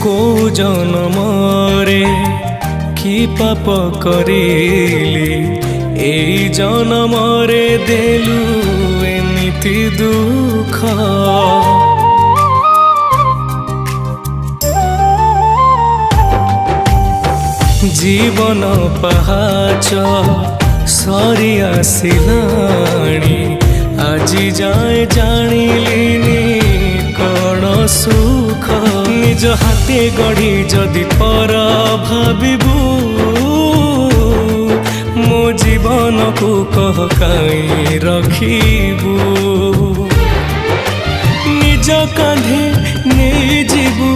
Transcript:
को जनमरे कि पाप करिली ए जनमरे देलु एमिति दुख। जीवन पहाच सरी आसिलाणी आजी जाए जानिलिनी कण सुख। निज हाथे गढ़ी जदि पर भाबिबू मो जीवन को कह काई रखिबू। निज कांधे नहीं जीवू